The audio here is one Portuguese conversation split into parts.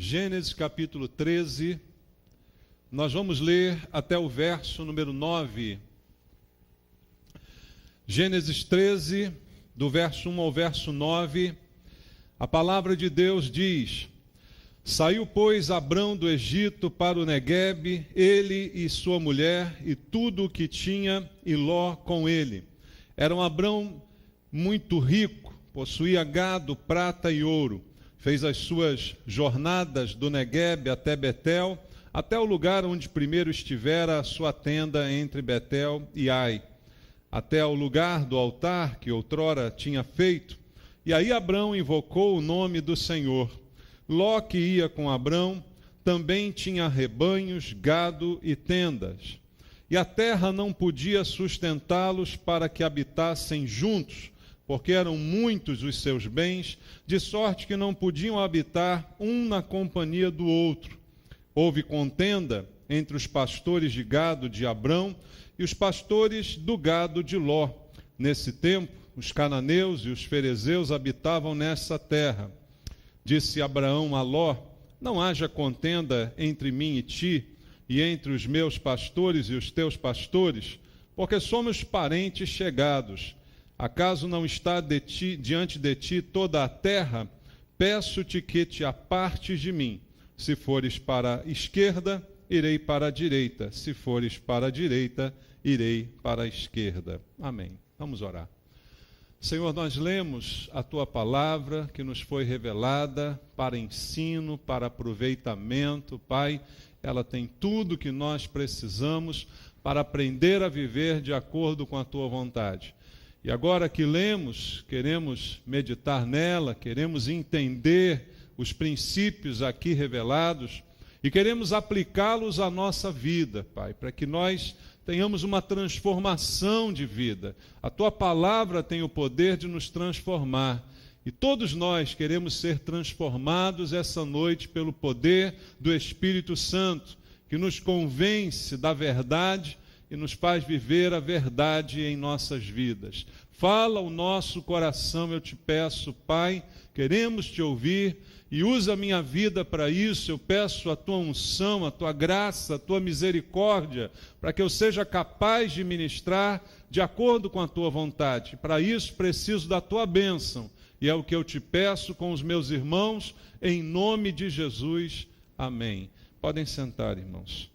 Gênesis capítulo 13, nós vamos ler até o verso número 9. Gênesis 13, do verso 1 ao verso 9, a palavra de Deus diz: Saiu, pois, Abrão do Egito para o Neguebe, ele e sua mulher, e tudo o que tinha, e Ló com ele. Era um Abrão muito rico, possuía gado, prata e ouro. Fez as suas jornadas do Neguebe até Betel, até o lugar onde primeiro estivera a sua tenda entre Betel e Ai, até o lugar do altar que outrora tinha feito. E aí Abrão invocou o nome do Senhor. Ló, que ia com Abrão, também tinha rebanhos, gado e tendas. E a terra não podia sustentá-los para que habitassem juntos, porque eram muitos os seus bens, de sorte que não podiam habitar um na companhia do outro. Houve contenda entre os pastores de gado de Abrão e os pastores do gado de Ló. Nesse tempo, os cananeus e os ferezeus habitavam nessa terra. Disse Abraão a Ló: Não haja contenda entre mim e ti, e entre os meus pastores e os teus pastores, porque somos parentes chegados. Acaso não está diante de ti toda a terra? Peço-te que te apartes de mim. Se fores para a esquerda, irei para a direita. Se fores para a direita, irei para a esquerda. Amém. Vamos orar. Senhor, nós lemos a Tua palavra que nos foi revelada para ensino, para aproveitamento. Pai, ela tem tudo que nós precisamos para aprender a viver de acordo com a Tua vontade. E agora que lemos, queremos meditar nela, queremos entender os princípios aqui revelados e queremos aplicá-los à nossa vida, Pai, para que nós tenhamos uma transformação de vida. A Tua palavra tem o poder de nos transformar e todos nós queremos ser transformados essa noite pelo poder do Espírito Santo, que nos convence da verdade e nos faz viver a verdade em nossas vidas. Fala o nosso coração, eu te peço, Pai, queremos te ouvir e usa a minha vida para isso. Eu peço a tua unção, a tua graça, a tua misericórdia, para que eu seja capaz de ministrar de acordo com a tua vontade. Para isso preciso da tua bênção e é o que eu te peço com os meus irmãos, em nome de Jesus. Amém. Podem sentar, irmãos.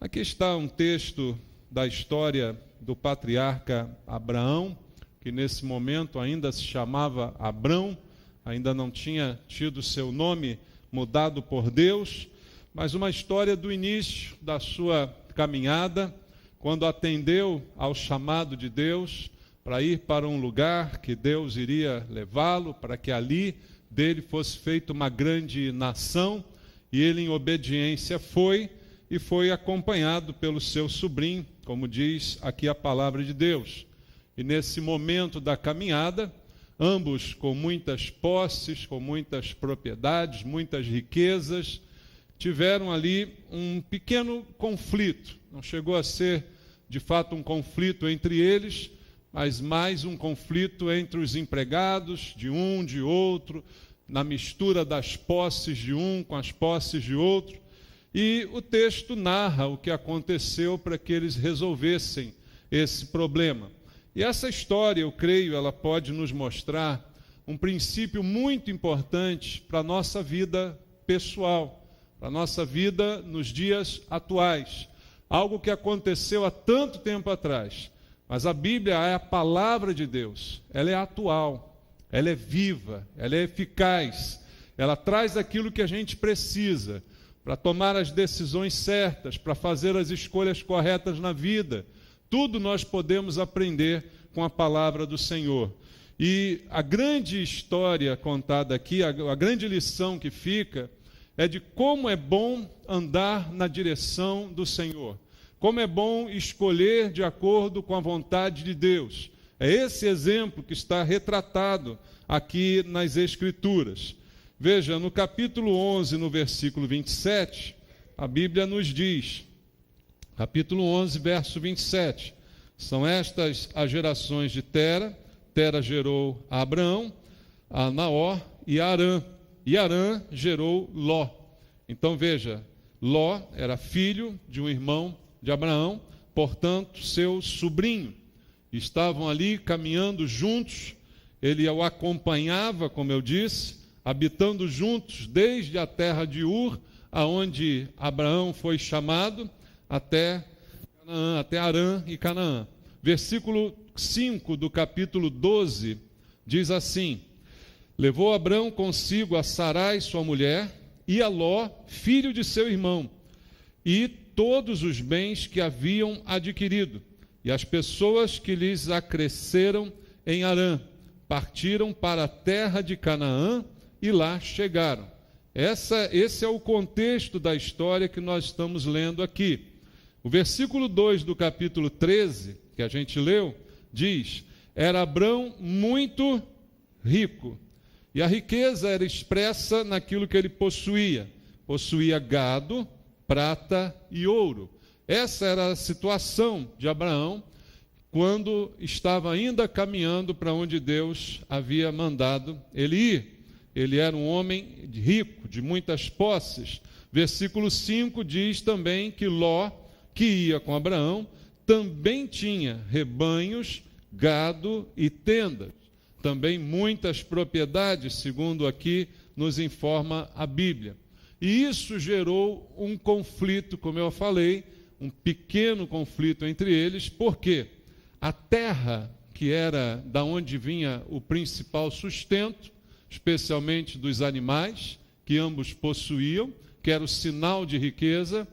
Aqui está um texto da história do patriarca Abraão, que nesse momento ainda se chamava Abrão, ainda não tinha tido seu nome mudado por Deus, mas uma história do início da sua caminhada, quando atendeu ao chamado de Deus para ir para um lugar que Deus iria levá-lo, para que ali dele fosse feita uma grande nação, e ele em obediência foi, e foi acompanhado pelo seu sobrinho, como diz aqui a palavra de Deus. E nesse momento da caminhada, ambos com muitas posses, com muitas propriedades, muitas riquezas, tiveram ali um pequeno conflito. Não chegou a ser, de fato, um conflito entre eles, mas mais um conflito entre os empregados, de um, de outro, na mistura das posses de um com as posses de outro. E o texto narra o que aconteceu para que eles resolvessem esse problema. E essa história, eu creio, ela pode nos mostrar um princípio muito importante para a nossa vida pessoal, para a nossa vida nos dias atuais. Algo que aconteceu há tanto tempo atrás. Mas a Bíblia é a palavra de Deus. Ela é atual, ela é viva, ela é eficaz. Ela traz aquilo que a gente precisa para tomar as decisões certas, para fazer as escolhas corretas na vida. Tudo nós podemos aprender com a palavra do Senhor. E a grande história contada aqui, a grande lição que fica, é de como é bom andar na direção do Senhor. Como é bom escolher de acordo com a vontade de Deus. É esse exemplo que está retratado aqui nas Escrituras. Veja, no capítulo 11, no versículo 27, a Bíblia nos diz, capítulo 11, verso 27, são estas as gerações de Tera. Tera gerou a Abraão, a Naor e a Arã. E Arã gerou Ló. Então veja, Ló era filho de um irmão de Abraão, portanto, seu sobrinho. Estavam ali caminhando juntos, ele o acompanhava, como eu disse, habitando juntos desde a terra de Ur, aonde Abraão foi chamado, até Canaã, até Harã e Canaã. Versículo 5 do capítulo 12 diz assim: levou Abraão consigo a Sarai, sua mulher, e a Ló, filho de seu irmão, e todos os bens que haviam adquirido, e as pessoas que lhes acresceram em Harã, partiram para a terra de Canaã e lá chegaram. Esse é o contexto da história que nós estamos lendo aqui. O versículo 2 do capítulo 13, que a gente leu, diz: era Abrão muito rico, e a riqueza era expressa naquilo que ele possuía. Possuía gado, prata e ouro. Essa era a situação de Abraão quando estava ainda caminhando para onde Deus havia mandado ele ir. Ele era um homem rico, de muitas posses. Versículo 5 diz também que Ló, que ia com Abraão, também tinha rebanhos, gado e tendas. Também muitas propriedades, segundo aqui nos informa a Bíblia. E isso gerou um conflito, como eu falei, um pequeno conflito entre eles, porque a terra, que era da onde vinha o principal sustento, especialmente dos animais, que ambos possuíam, que era o sinal de riqueza,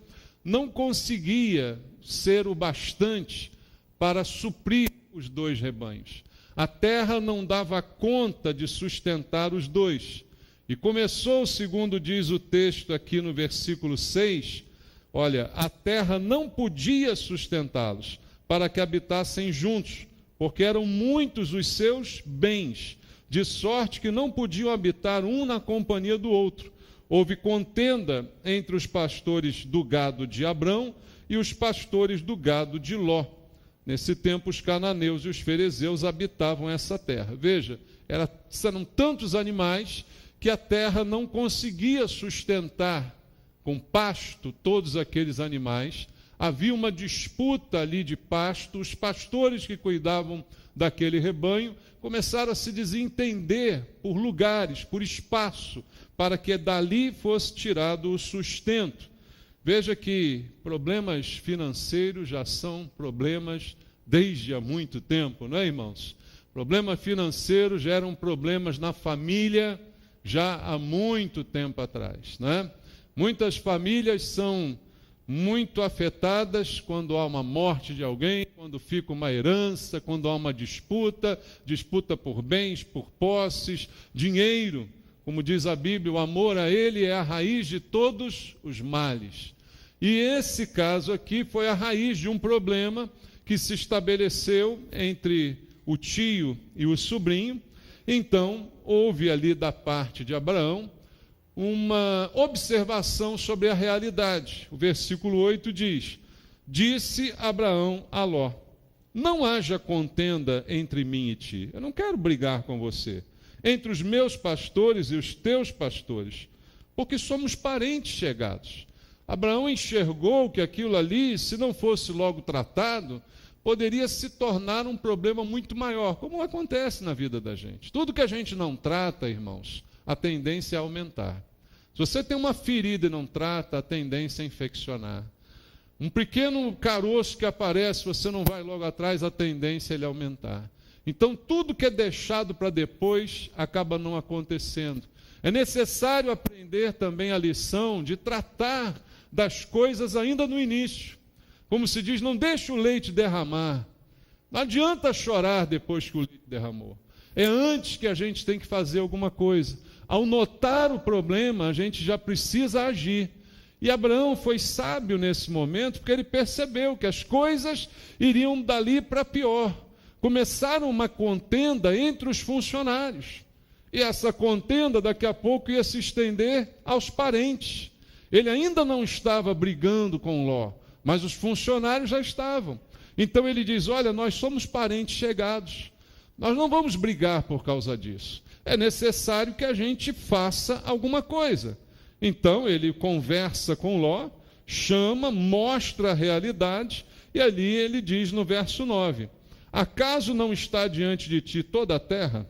não conseguia ser o bastante para suprir os dois rebanhos. A terra não dava conta de sustentar os dois. E começou, segundo diz o texto aqui no versículo 6, olha, a terra não podia sustentá-los para que habitassem juntos, porque eram muitos os seus bens, de sorte que não podiam habitar um na companhia do outro. Houve contenda entre os pastores do gado de Abrão e os pastores do gado de Ló. Nesse tempo, os cananeus e os ferezeus habitavam essa terra. Veja, eram tantos animais que a terra não conseguia sustentar com pasto todos aqueles animais. Havia uma disputa ali de pasto. Os pastores que cuidavam daquele rebanho começaram a se desentender por lugares, por espaço, para que dali fosse tirado o sustento. Veja que problemas financeiros já são problemas desde há muito tempo, não é, irmãos? Problema financeiro geram problemas na família já há muito tempo atrás, não é? Muitas famílias são muito afetadas quando há uma morte de alguém, quando fica uma herança, quando há uma disputa por bens, por posses, dinheiro. Como diz a Bíblia, o amor a ele é a raiz de todos os males. E esse caso aqui foi a raiz de um problema que se estabeleceu entre o tio e o sobrinho. Então, houve ali da parte de Abraão uma observação sobre a realidade. O versículo 8 diz: disse Abraão a Ló: não haja contenda entre mim e ti. Eu não quero brigar com você, entre os meus pastores e os teus pastores, porque somos parentes chegados. Abraão enxergou que aquilo ali, se não fosse logo tratado, poderia se tornar um problema muito maior, como acontece na vida da gente. Tudo que a gente não trata, irmãos, a tendência é aumentar. Se você tem uma ferida e não trata, a tendência é infeccionar. Um pequeno caroço que aparece, você não vai logo atrás, a tendência é ele aumentar. Então, tudo que é deixado para depois, acaba não acontecendo. É necessário aprender também a lição de tratar das coisas ainda no início. Como se diz, não deixe o leite derramar. Não adianta chorar depois que o leite derramou. É antes que a gente tem que fazer alguma coisa. Ao notar o problema, a gente já precisa agir. E Abraão foi sábio nesse momento, porque ele percebeu que as coisas iriam dali para pior. Começaram uma contenda entre os funcionários. E essa contenda daqui a pouco ia se estender aos parentes. Ele ainda não estava brigando com Ló, mas os funcionários já estavam. Então ele diz: olha, nós somos parentes chegados. Nós não vamos brigar por causa disso. É necessário que a gente faça alguma coisa. Então ele conversa com Ló, chama, mostra a realidade, e ali ele diz no verso 9: acaso não está diante de ti toda a terra?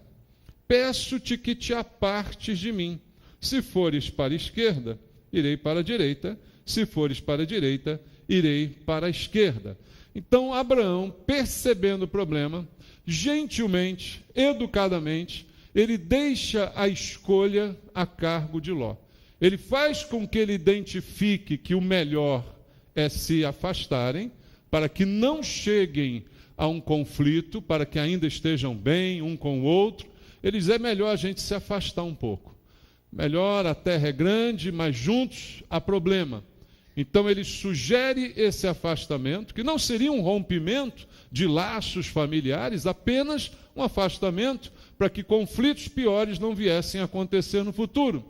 Peço-te que te apartes de mim. Se fores para a esquerda, irei para a direita. Se fores para a direita, irei para a esquerda. Então Abraão, percebendo o problema, gentilmente, educadamente, ele deixa a escolha a cargo de Ló. Ele faz com que ele identifique que o melhor é se afastarem, para que não cheguem a um conflito, para que ainda estejam bem um com o outro. Ele diz: é melhor a gente se afastar um pouco. Melhor, a terra é grande, mas juntos há problema. Então ele sugere esse afastamento, que não seria um rompimento de laços familiares, apenas um afastamento para que conflitos piores não viessem a acontecer no futuro.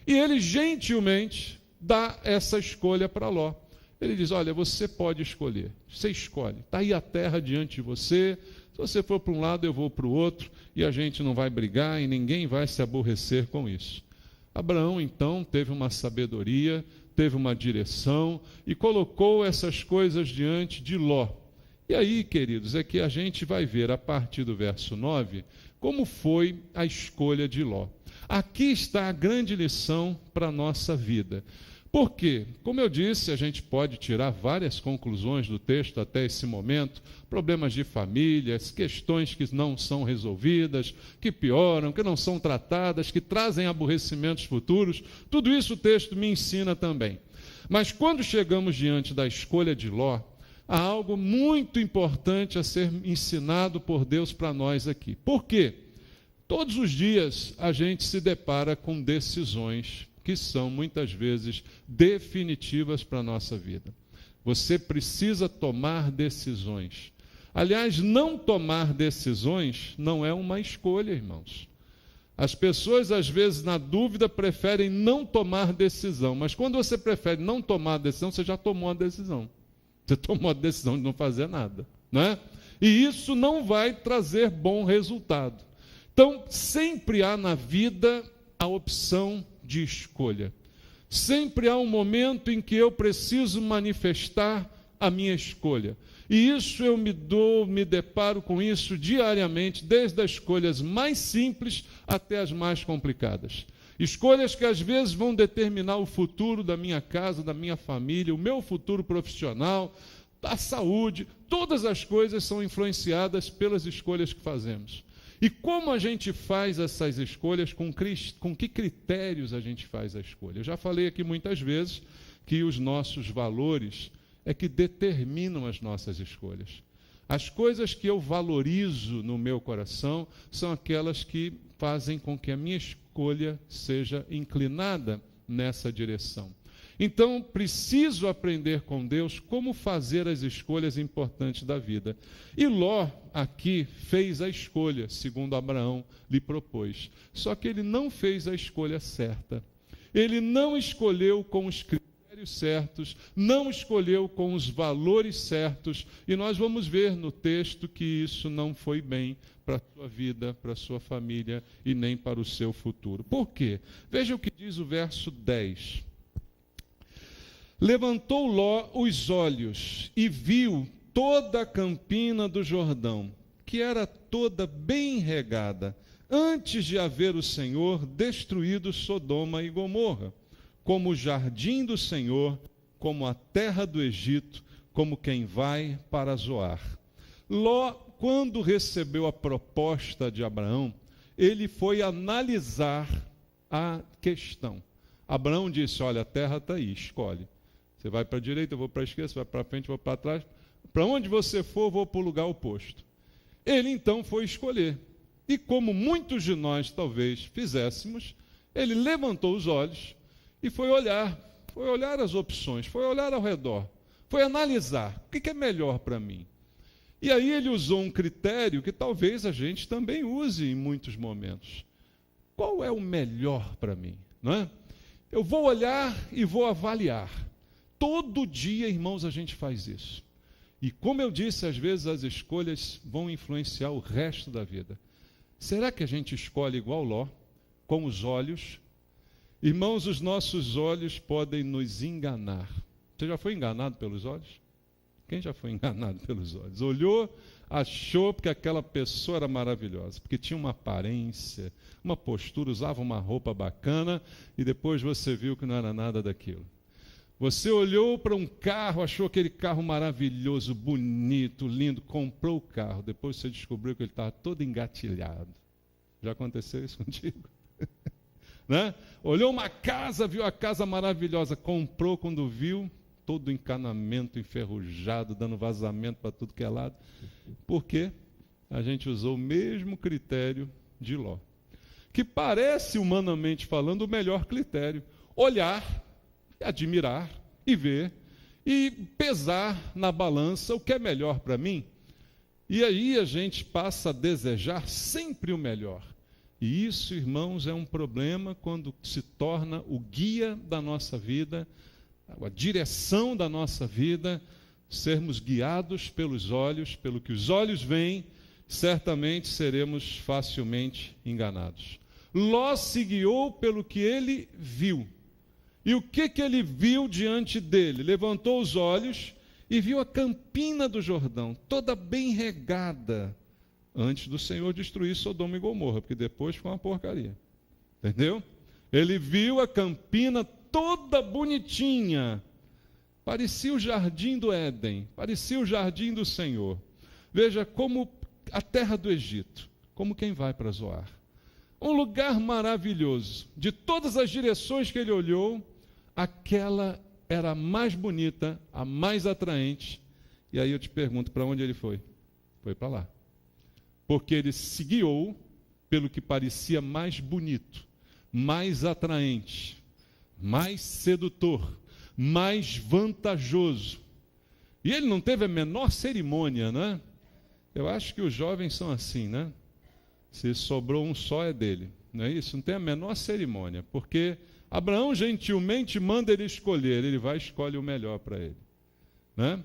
E ele gentilmente dá essa escolha para Ló. Ele diz: olha, você pode escolher, você escolhe, está aí a terra diante de você, se você for para um lado eu vou para o outro, e a gente não vai brigar e ninguém vai se aborrecer com isso. Abraão então teve uma sabedoria, teve uma direção e colocou essas coisas diante de Ló. E aí, queridos, é que a gente vai ver a partir do verso 9 como foi a escolha de Ló. Aqui está a grande lição para a nossa vida. Por quê? Como eu disse, a gente pode tirar várias conclusões do texto até esse momento, problemas de famílias, questões que não são resolvidas, que pioram, que não são tratadas, que trazem aborrecimentos futuros. Tudo isso o texto me ensina também. Mas quando chegamos diante da escolha de Ló, há algo muito importante a ser ensinado por Deus para nós aqui. Por quê? Todos os dias a gente se depara com decisões que são muitas vezes definitivas para a nossa vida. Você precisa tomar decisões. Aliás, não tomar decisões não é uma escolha, irmãos. As pessoas, às vezes, na dúvida, preferem não tomar decisão. Mas quando você prefere não tomar decisão, você já tomou a decisão. Você tomou a decisão de não fazer nada, não é? E isso não vai trazer bom resultado. Então, sempre há na vida a opção de escolha. Sempre há um momento em que eu preciso manifestar a minha escolha. E isso eu me deparo com isso diariamente, desde as escolhas mais simples até as mais complicadas. Escolhas que às vezes vão determinar o futuro da minha casa, da minha família, o meu futuro profissional, a saúde. Todas as coisas são influenciadas pelas escolhas que fazemos. E como a gente faz essas escolhas, com que critérios a gente faz a escolha? Eu já falei aqui muitas vezes que os nossos valores é que determinam as nossas escolhas. As coisas que eu valorizo no meu coração são aquelas que fazem com que a minha escolha seja inclinada nessa direção. Então, preciso aprender com Deus como fazer as escolhas importantes da vida. E Ló, aqui, fez a escolha, segundo Abraão lhe propôs. Só que ele não fez a escolha certa. Ele não escolheu com os critérios certos, não escolheu com os valores certos. E nós vamos ver no texto que isso não foi bem para a sua vida, para a sua família e nem para o seu futuro. Por quê? Veja o que diz o verso 10. Levantou Ló os olhos e viu toda a campina do Jordão, que era toda bem regada, antes de haver o Senhor destruído Sodoma e Gomorra, como o jardim do Senhor, como a terra do Egito, como quem vai para Zoar. Ló, quando recebeu a proposta de Abraão, ele foi analisar a questão. Abraão disse: olha, a terra está aí, escolhe. Você vai para a direita, eu vou para a esquerda, você vai para frente, eu vou para trás. Para onde você for, eu vou para o lugar oposto. Ele então foi escolher. E como muitos de nós talvez fizéssemos, ele levantou os olhos e foi olhar as opções, foi olhar ao redor, foi analisar o que é melhor para mim. E aí ele usou um critério que talvez a gente também use em muitos momentos. Qual é o melhor para mim? Não é? Eu vou olhar e vou avaliar. Todo dia, irmãos, a gente faz isso. E como eu disse, às vezes as escolhas vão influenciar o resto da vida. Será que a gente escolhe igual Ló, com os olhos? Irmãos, os nossos olhos podem nos enganar. Você já foi enganado pelos olhos? Quem já foi enganado pelos olhos? Olhou, achou que aquela pessoa era maravilhosa, porque tinha uma aparência, uma postura, usava uma roupa bacana, e depois você viu que não era nada daquilo. Você olhou para um carro, achou aquele carro maravilhoso, bonito, lindo, comprou o carro, depois você descobriu que ele estava todo engatilhado. Já aconteceu isso contigo? Né? Olhou uma casa, viu a casa maravilhosa, comprou, quando viu, todo o encanamento enferrujado, dando vazamento para tudo que é lado. Por quê? A gente usou o mesmo critério de Ló, que parece, humanamente falando, o melhor critério. Olhar, admirar e ver, e pesar na balança o que é melhor para mim. E aí a gente passa a desejar sempre o melhor. E isso, irmãos, é um problema quando se torna o guia da nossa vida, a direção da nossa vida, sermos guiados pelos olhos, pelo que os olhos veem, certamente seremos facilmente enganados. Ló se guiou pelo que ele viu. E o que ele viu diante dele? Levantou os olhos e viu a campina do Jordão, toda bem regada, antes do Senhor destruir Sodoma e Gomorra, porque depois foi uma porcaria. Entendeu? Ele viu a campina toda bonitinha. Parecia o jardim do Éden, parecia o jardim do Senhor. Veja como a terra do Egito, como quem vai para Zoar. Um lugar maravilhoso. De todas as direções que ele olhou, aquela era a mais bonita, a mais atraente. E aí eu te pergunto, para onde ele foi? Foi para lá. Porque ele se guiou pelo que parecia mais bonito, mais atraente, mais sedutor, mais vantajoso. E ele não teve a menor cerimônia, né? Eu acho que os jovens são assim, né? Se sobrou um só é dele, não é isso? Não tem a menor cerimônia, porque Abraão gentilmente manda ele escolher, ele vai e escolhe o melhor para ele, né?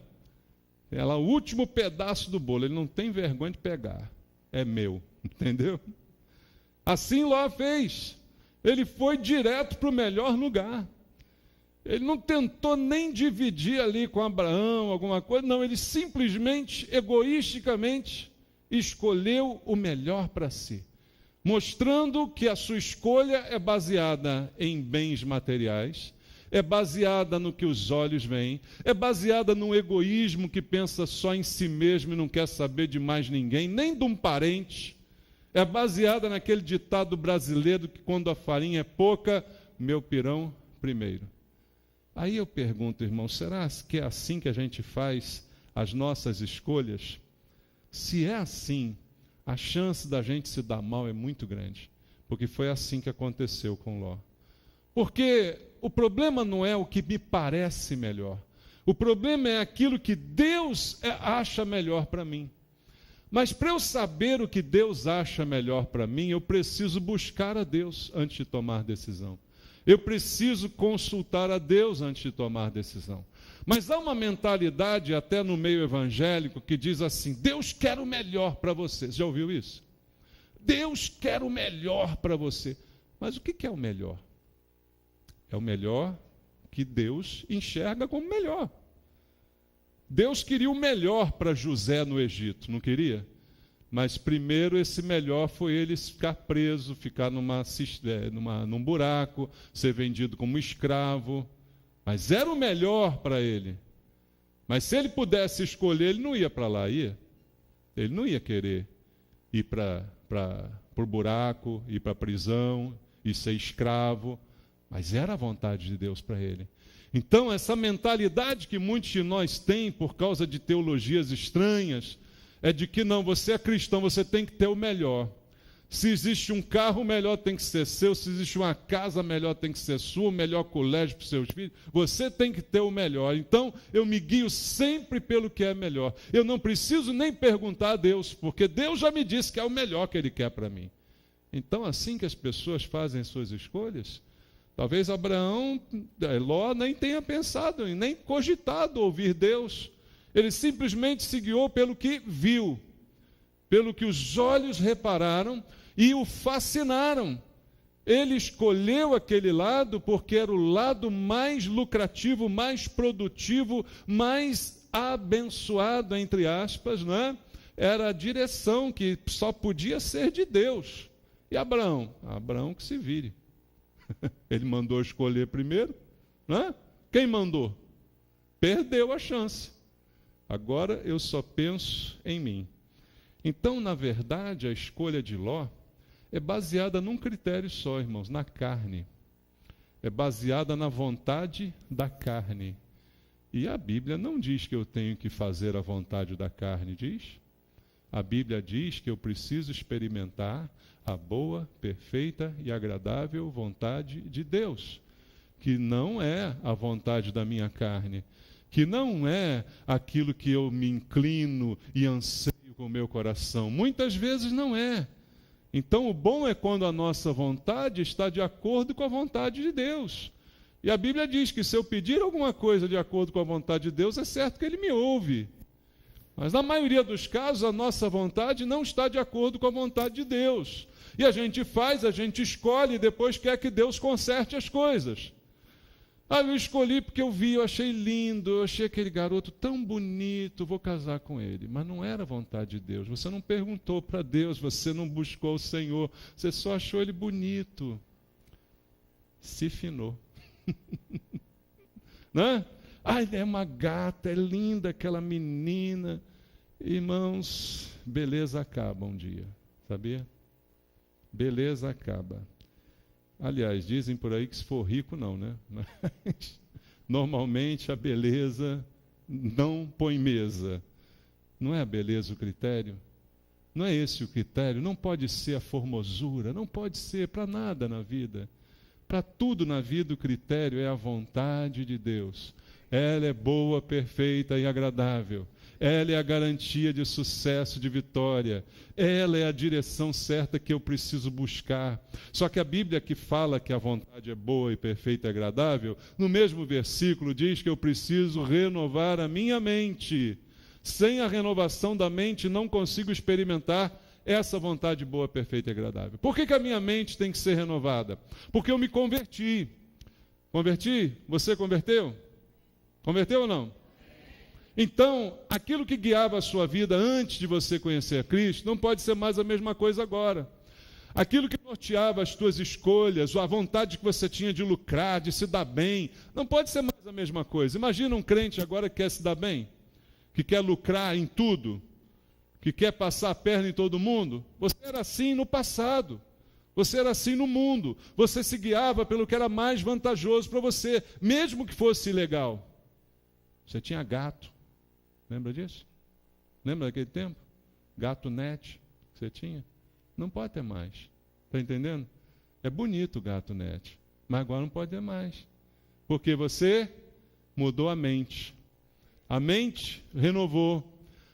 É lá o último pedaço do bolo, ele não tem vergonha de pegar, é meu, entendeu? Assim Ló fez, ele foi direto para o melhor lugar. Ele não tentou nem dividir ali com Abraão alguma coisa, não, ele simplesmente, egoisticamente, escolheu o melhor para si, mostrando que a sua escolha é baseada em bens materiais, é baseada no que os olhos veem, é baseada no egoísmo que pensa só em si mesmo e não quer saber de mais ninguém, nem de um parente, é baseada naquele ditado brasileiro que quando a farinha é pouca, meu pirão primeiro. Aí eu pergunto, irmão, será que é assim que a gente faz as nossas escolhas? Se é assim, a chance da gente se dar mal é muito grande, porque foi assim que aconteceu com Ló. Porque o problema não é o que me parece melhor, o problema é aquilo que Deus acha melhor para mim. Mas para eu saber o que Deus acha melhor para mim, eu preciso buscar a Deus antes de tomar decisão. Eu preciso consultar a Deus antes de tomar decisão. Mas há uma mentalidade, até no meio evangélico, que diz assim: Deus quer o melhor para você. Já ouviu isso? Deus quer o melhor para você. Mas o que é o melhor? É o melhor que Deus enxerga como melhor. Deus queria o melhor para José no Egito, não queria? Mas primeiro esse melhor foi ele ficar preso, ficar num buraco, ser vendido como escravo. Mas era o melhor para ele. Mas se ele pudesse escolher, ele não ia para lá, ia? Ele não ia querer ir para o buraco, ir para a prisão, e ser escravo. Mas era a vontade de Deus para ele. Então, essa mentalidade que muitos de nós têm por causa de teologias estranhas, é de que não, você é cristão, você tem que ter o melhor. Se existe um carro, o melhor tem que ser seu. Se existe uma casa, melhor tem que ser sua. O melhor colégio para os seus filhos. Você tem que ter o melhor. Então, eu me guio sempre pelo que é melhor. Eu não preciso nem perguntar a Deus, porque Deus já me disse que é o melhor que Ele quer para mim. Então, assim que as pessoas fazem suas escolhas, talvez Ló nem tenha pensado, nem cogitado ouvir Deus. Ele simplesmente se guiou pelo que viu, pelo que os olhos repararam e o fascinaram. Ele escolheu aquele lado porque era o lado mais lucrativo, mais produtivo, mais abençoado, entre aspas, não é? Era a direção que só podia ser de Deus. E Abraão? Abraão que se vire. Ele mandou escolher primeiro, não é? Quem mandou? Perdeu a chance. Agora eu só penso em mim. Então, na verdade, a escolha de Ló é baseada num critério só, irmãos, na carne. É baseada na vontade da carne. E a Bíblia não diz que eu tenho que fazer a vontade da carne, diz? A Bíblia diz que eu preciso experimentar a boa, perfeita e agradável vontade de Deus, que não é a vontade da minha carne, que não é aquilo que eu me inclino e anseio com o meu coração. Muitas vezes não é. Então, o bom é quando a nossa vontade está de acordo com a vontade de Deus. E a Bíblia diz que se eu pedir alguma coisa de acordo com a vontade de Deus, é certo que Ele me ouve. Mas na maioria dos casos, a nossa vontade não está de acordo com a vontade de Deus. E a gente faz, a gente escolhe e depois quer que Deus conserte as coisas. Eu escolhi porque eu vi, eu achei lindo, eu achei aquele garoto tão bonito, vou casar com ele. Mas não era a vontade de Deus. Você não perguntou para Deus, você não buscou o Senhor, você só achou ele bonito. Se finou. Né? É uma gata, é linda aquela menina. Irmãos, beleza acaba um dia, sabia? Beleza acaba. Aliás, dizem por aí que se for rico não, né? Mas, normalmente a beleza não põe mesa. Não é a beleza o critério? Não é esse o critério? Não pode ser a formosura, não pode ser para nada na vida. Para tudo na vida o critério é a vontade de Deus. Ela é boa, perfeita e agradável. Ela é a garantia de sucesso, de vitória. Ela é a direção certa que eu preciso buscar. Só que a Bíblia que fala que a vontade é boa e perfeita e agradável, no mesmo versículo diz que eu preciso renovar a minha mente. Sem a renovação da mente não consigo experimentar essa vontade boa, perfeita e agradável. Por que a minha mente tem que ser renovada? Porque eu me converti. Converti? Você converteu? Converteu ou não? Então, aquilo que guiava a sua vida antes de você conhecer a Cristo, não pode ser mais a mesma coisa agora. Aquilo que norteava as tuas escolhas, a vontade que você tinha de lucrar, de se dar bem, não pode ser mais a mesma coisa. Imagina um crente agora que quer se dar bem, que quer lucrar em tudo, que quer passar a perna em todo mundo. Você era assim no passado. Você era assim no mundo. Você se guiava pelo que era mais vantajoso para você, mesmo que fosse ilegal. Você tinha gato. Lembra disso? Lembra daquele tempo? Gato net que você tinha? Não pode ter mais. Está entendendo? É bonito o gato net, mas agora não pode ter mais. Porque você mudou a mente. A mente renovou.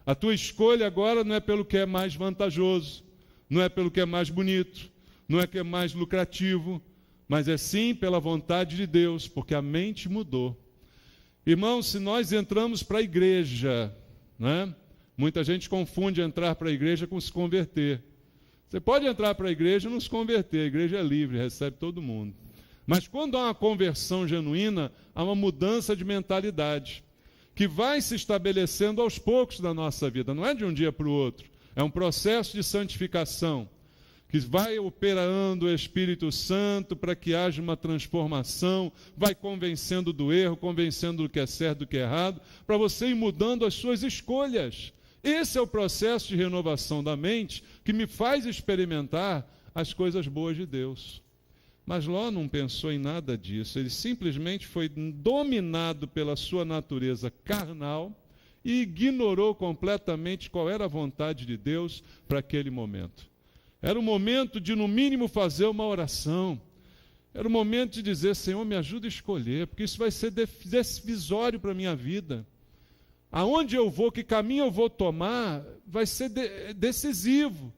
A tua escolha agora não é pelo que é mais vantajoso, não é pelo que é mais bonito, não é que é mais lucrativo, mas é sim pela vontade de Deus, porque a mente mudou. Irmãos, se nós entramos para a igreja, né? Muita gente confunde entrar para a igreja com se converter. Você pode entrar para a igreja e não se converter, a igreja é livre, recebe todo mundo. Mas quando há uma conversão genuína, há uma mudança de mentalidade, que vai se estabelecendo aos poucos na nossa vida, não é de um dia para o outro, é um processo de santificação, que vai operando o Espírito Santo para que haja uma transformação, vai convencendo do erro, convencendo do que é certo, do que é errado, para você ir mudando as suas escolhas. Esse é o processo de renovação da mente que me faz experimentar as coisas boas de Deus. Mas Ló não pensou em nada disso, ele simplesmente foi dominado pela sua natureza carnal e ignorou completamente qual era a vontade de Deus para aquele momento. Era o momento de, no mínimo, fazer uma oração. Era o momento de dizer, Senhor, me ajuda a escolher, porque isso vai ser decisório para a minha vida. Aonde eu vou, que caminho eu vou tomar, vai ser decisivo.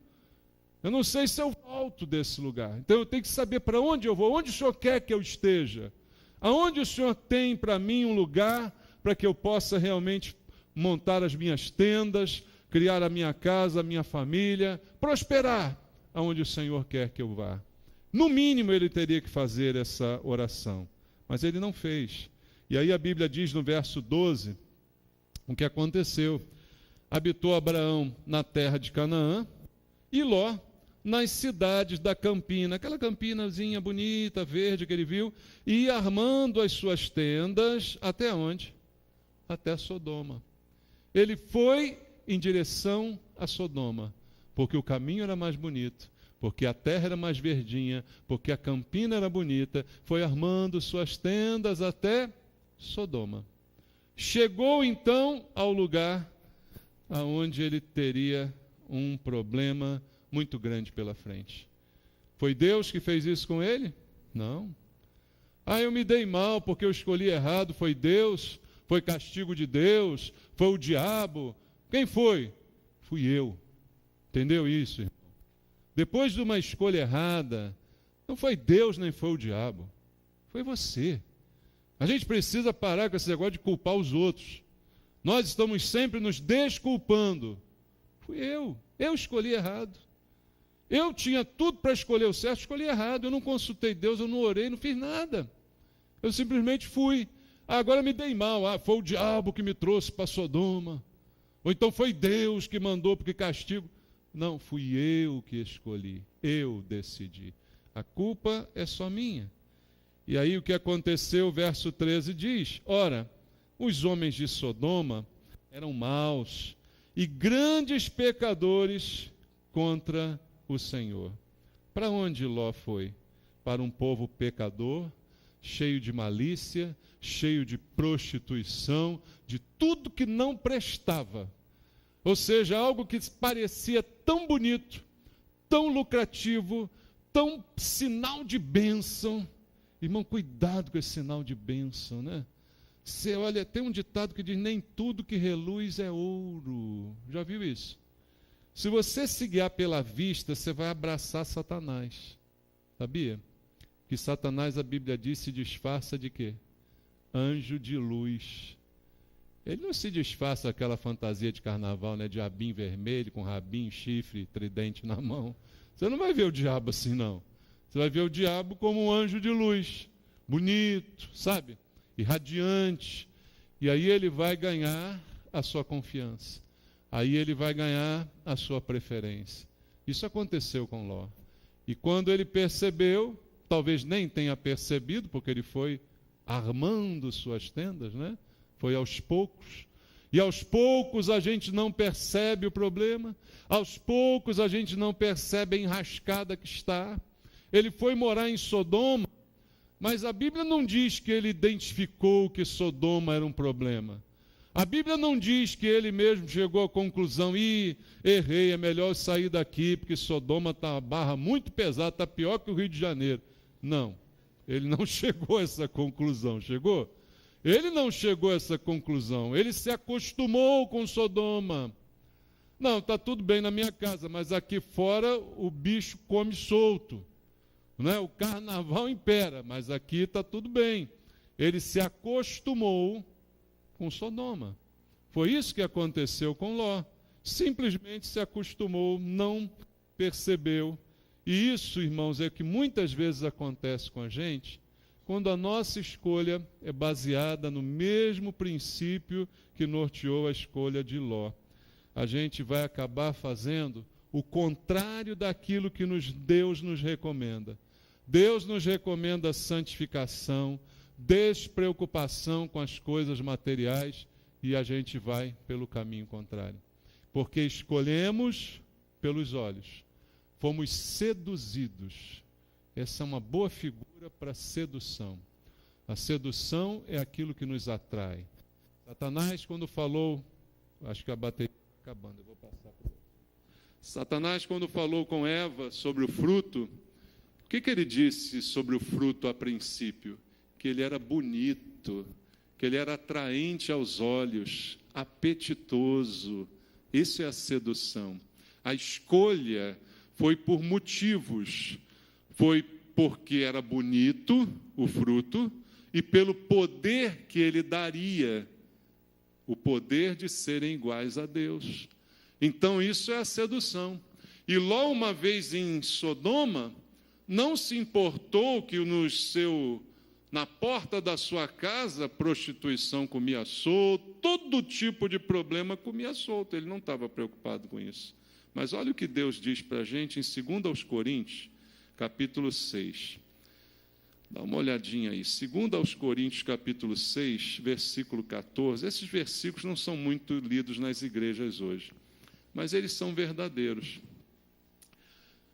Eu não sei se eu volto desse lugar. Então eu tenho que saber para onde eu vou, onde o Senhor quer que eu esteja. Aonde o Senhor tem para mim um lugar para que eu possa realmente montar as minhas tendas, criar a minha casa, a minha família, prosperar aonde o Senhor quer que eu vá. No mínimo ele teria que fazer essa oração, mas ele não fez. E aí a Bíblia diz no verso 12 o que aconteceu. Habitou Abraão na terra de Canaã e Ló nas cidades da campina, aquela campinazinha bonita, verde que ele viu, e ia armando as suas tendas até onde? Até Sodoma. Ele foi em direção a Sodoma, porque o caminho era mais bonito, porque a terra era mais verdinha, porque a campina era bonita, foi armando suas tendas até Sodoma. Chegou então ao lugar aonde ele teria um problema muito grande pela frente. Foi Deus que fez isso com ele? Não. Eu me dei mal porque eu escolhi errado. Foi Deus? Foi castigo de Deus? Foi o diabo? Quem foi? Fui eu. Entendeu isso, irmão? Depois de uma escolha errada, não foi Deus nem foi o diabo. Foi você. A gente precisa parar com esse negócio de culpar os outros. Nós estamos sempre nos desculpando. Fui eu escolhi errado. Eu tinha tudo para escolher o certo, escolhi errado. Eu não consultei Deus, eu não orei, não fiz nada. Eu simplesmente fui. Agora me dei mal. Foi o diabo que me trouxe para Sodoma. Ou então foi Deus que mandou porque castigo. Não, fui eu que escolhi. Eu decidi. A culpa é só minha. E aí o que aconteceu, o verso 13 diz: ora, os homens de Sodoma eram maus e grandes pecadores contra o Senhor. Para onde Ló foi? Para um povo pecador, cheio de malícia, cheio de prostituição, de tudo que não prestava. Ou seja, algo que parecia tão bonito, tão lucrativo, tão sinal de bênção. Irmão, cuidado com esse sinal de bênção, né? Você olha, tem um ditado que diz: nem tudo que reluz é ouro. Já viu isso? Se você se guiar pela vista, você vai abraçar Satanás. Sabia? Que Satanás, a Bíblia diz, se disfarça de quê? Anjo de luz. Ele não se disfarça aquela fantasia de carnaval, né? Diabinho vermelho, com rabinho, chifre, tridente na mão. Você não vai ver o diabo assim, não. Você vai ver o diabo como um anjo de luz. Bonito, sabe? Irradiante. E aí ele vai ganhar a sua confiança. Aí ele vai ganhar a sua preferência. Isso aconteceu com Ló. E quando ele percebeu, talvez nem tenha percebido, porque ele foi armando suas tendas, né? Foi aos poucos. E aos poucos a gente não percebe o problema. Aos poucos a gente não percebe a enrascada que está. Ele foi morar em Sodoma, mas a Bíblia não diz que ele identificou que Sodoma era um problema. A Bíblia não diz que ele mesmo chegou à conclusão: errei, é melhor eu sair daqui, porque Sodoma está uma barra muito pesada, está pior que o Rio de Janeiro. Não, ele não chegou a essa conclusão, chegou? Ele não chegou a essa conclusão, ele se acostumou com Sodoma. Não, está tudo bem na minha casa, mas aqui fora o bicho come solto. Não é? O carnaval impera, mas aqui está tudo bem. Ele se acostumou com Sodoma. Foi isso que aconteceu com Ló. Simplesmente se acostumou, não percebeu. E isso, irmãos, é que muitas vezes acontece com a gente, quando a nossa escolha é baseada no mesmo princípio que norteou a escolha de Ló. A gente vai acabar fazendo o contrário daquilo que Deus nos recomenda. Deus nos recomenda santificação, despreocupação com as coisas materiais, e a gente vai pelo caminho contrário. Porque escolhemos pelos olhos, fomos seduzidos. Essa é uma boa figura para sedução. A sedução é aquilo que nos atrai. Satanás, quando falou, acho que a bateria está acabando, eu vou passar para você. Satanás, quando falou com Eva sobre o fruto, o que ele disse sobre o fruto a princípio? Que ele era bonito, que ele era atraente aos olhos, apetitoso. Isso é a sedução. A escolha foi por motivos. Foi porque era bonito o fruto e pelo poder que ele daria, o poder de serem iguais a Deus. Então isso é a sedução. E Ló, uma vez em Sodoma, não se importou que na porta da sua casa prostituição comia solto, todo tipo de problema comia solto, ele não estava preocupado com isso. Mas olha o que Deus diz para a gente em 2 Coríntios, capítulo 6. Dá uma olhadinha aí. 2 Coríntios, capítulo 6, versículo 14. Esses versículos não são muito lidos nas igrejas hoje, mas eles são verdadeiros.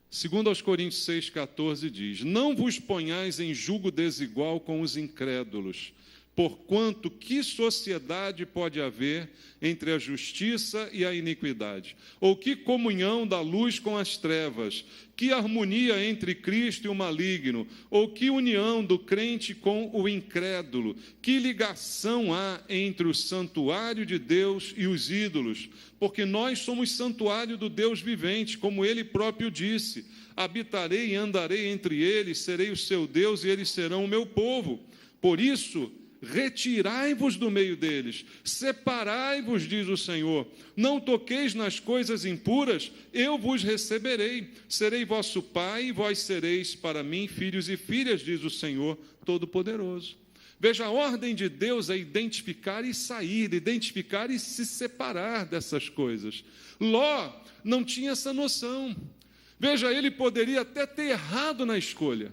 2 Coríntios 6, 14 diz: não vos ponhais em julgo desigual com os incrédulos, porquanto que sociedade pode haver entre a justiça e a iniquidade? Ou que comunhão da luz com as trevas? Que harmonia entre Cristo e o maligno? Ou que união do crente com o incrédulo? Que ligação há entre o santuário de Deus e os ídolos? Porque nós somos santuário do Deus vivente, como ele próprio disse: habitarei e andarei entre eles, serei o seu Deus e eles serão o meu povo. Por isso, retirai-vos do meio deles, separai-vos, diz o Senhor, não toqueis nas coisas impuras, eu vos receberei, serei vosso pai, e vós sereis para mim filhos e filhas, diz o Senhor Todo-Poderoso. Veja, a ordem de Deus é identificar e sair, identificar e se separar dessas coisas. Ló não tinha essa noção. Veja, ele poderia até ter errado na escolha,